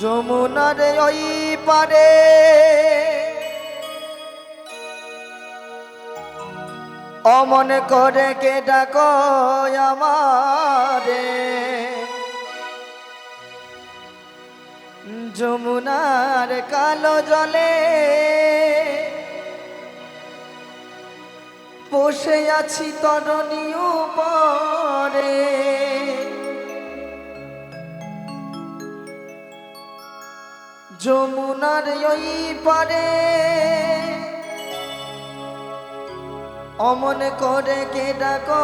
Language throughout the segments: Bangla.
যমুনার ওই পারে অমন করে কে ডাকো আমারে, যমুনার কালো জলে বসে আছি তরণী উপরে। যমুনার ওই পারে অমন করে কে ডাকো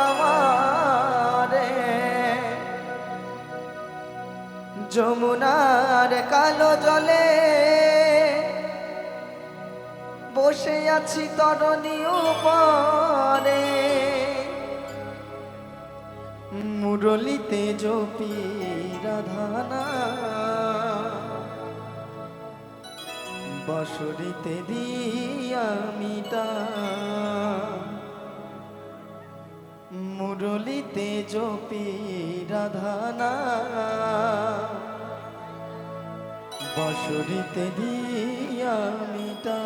আমারে, যমুনার কালো জলে বসে আছি তরণী উপরে। মুরলিতে জপি রাধানা, বাঁশরিতে দিয়া মিটা। মুরলিতে জপি রাধানা, বাঁশরিতে দিয়া মিটা।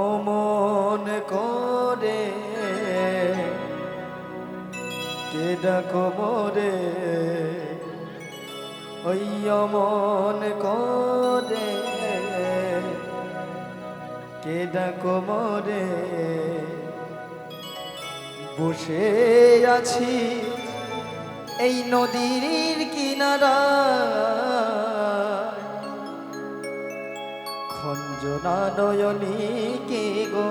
অমন করে কে ডাকো মোরে, ওই অমন করে কে ডাকো মোরে। বসে আছি এই নদীর কিনারা, খঞ্জনা নয়নী কে গো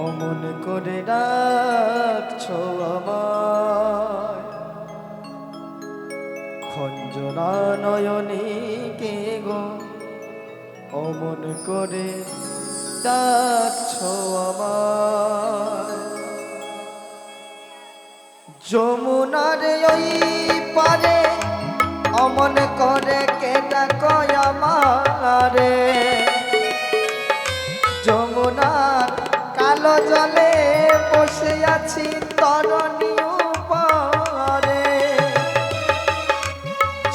অমন করে ডাকছো আমায়। খঞ্জনা নয়নী কে গো অমন করে ডাকছো আমায়। যমুনার ওই পারে অমন করে কে ডাকো আমারে, যমুনার কালো জলে বসে আছি তরণী উপরে।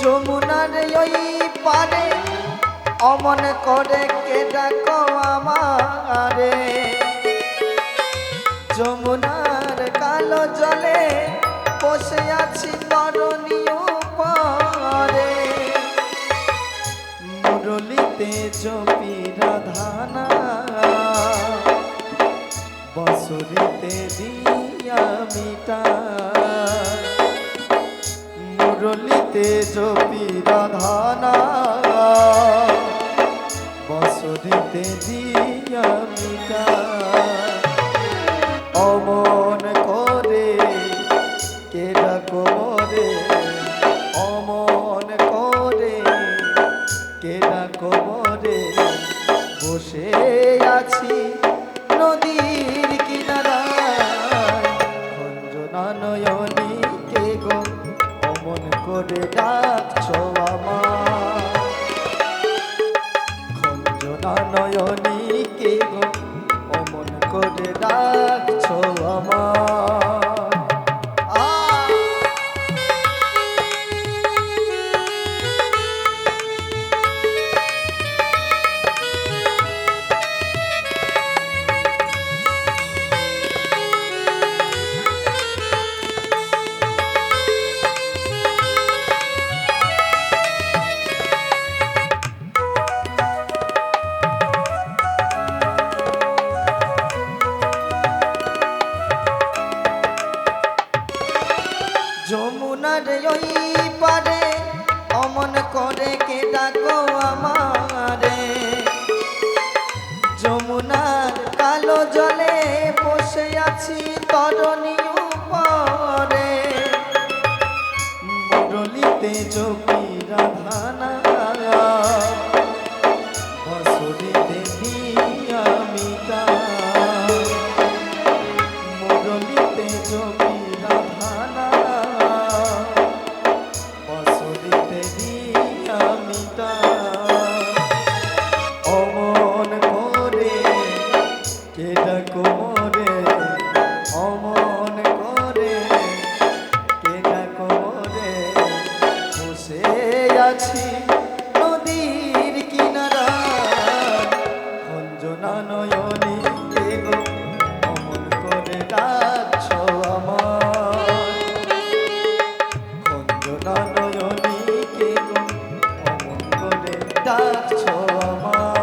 যমুনার ওই পারে অমন করে কে ডাকো আমারে, যমুনার কালো জলে বসে আছি তরণী উপরে। মুরলিতে জপি রাধানা, বাঁশরিতে দিয়া মিটা। মুরলিতে জপি রাধানা, বাঁশরিতে দিয়া মিটা। অমন করে কে ডাকো মোরে, অমন করে কে ডাকো মোরে। বসে আছি নদীর কিনারায়, খঞ্জনা নয়নী কে গো অমন করে ডাকছো আমায়। খঞ্জনা নয়নী কে গো অমন করে ডাকছো আমায়। যমুনার ওই পারে অমন করে কে ডাকো আমারে, যমুনার কালো জলে বসে আছি তরণী উপরে। মুরলিতে জপি রাধানা, বাঁশরিতে দিয়া মিটা। মুরলিতে জপি রাধানা, বাঁশরিতে দিয়া মিটা। অমন করে কে ডাকো মোরে, অমন করে কে ডাকো মোরে। আছি নদীর কিনারা অঞ্জনা নয়নী কে গো অমন করে ডাকছো আমার অঞ্জনা নয়নী কে গো অমন করে ডাকছো আমার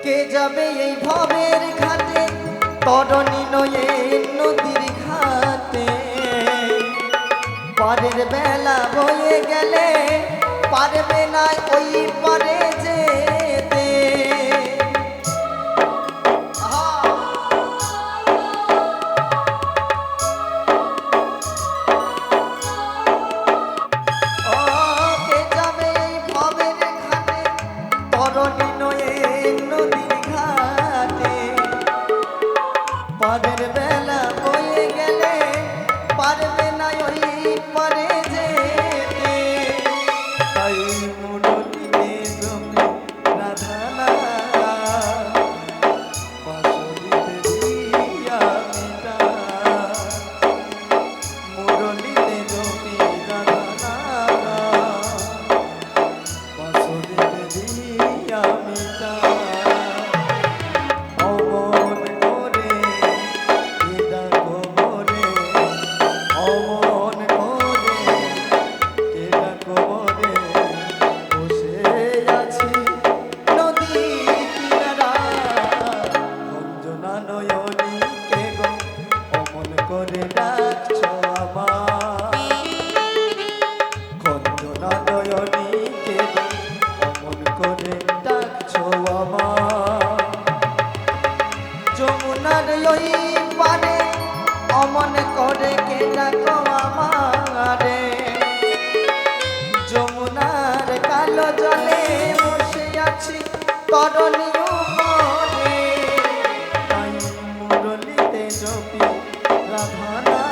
কে যাবে এই ভবের ঘাটে তরণী নয়ে নদীর ঘাটে পরের বেলা বয়ে গেলে পারবে না ওই পারে যেতে কে যাবে এই ভবের ঘাটে তরণী নয়ে নদীর ঘাটে পরের বেলা বয়ে গেলে পারবে না ওই পারে যেতে তাই মুরলিতে জমে রাধানা পাশরিতে দিয়া মিটা মুরলিতে জমে রাধানা পাশরিতে দিয়া মিটা অমন করে কেডা কবরে অমন করে কেডা কবরে বসে আছি নদীর কিনারা অঞ্জনা নয়নী কে গো অমন করে ডাকছো আমার অঞ্জনা নয়নী কে গো অমন করে ডাকছো আমার যমুনার ওই পারে অমন করে কে ডাকো আমারে যমুনার কালো জলে বসে আছি তরণী উপরে তাই মুরলিতে জপি রাধানা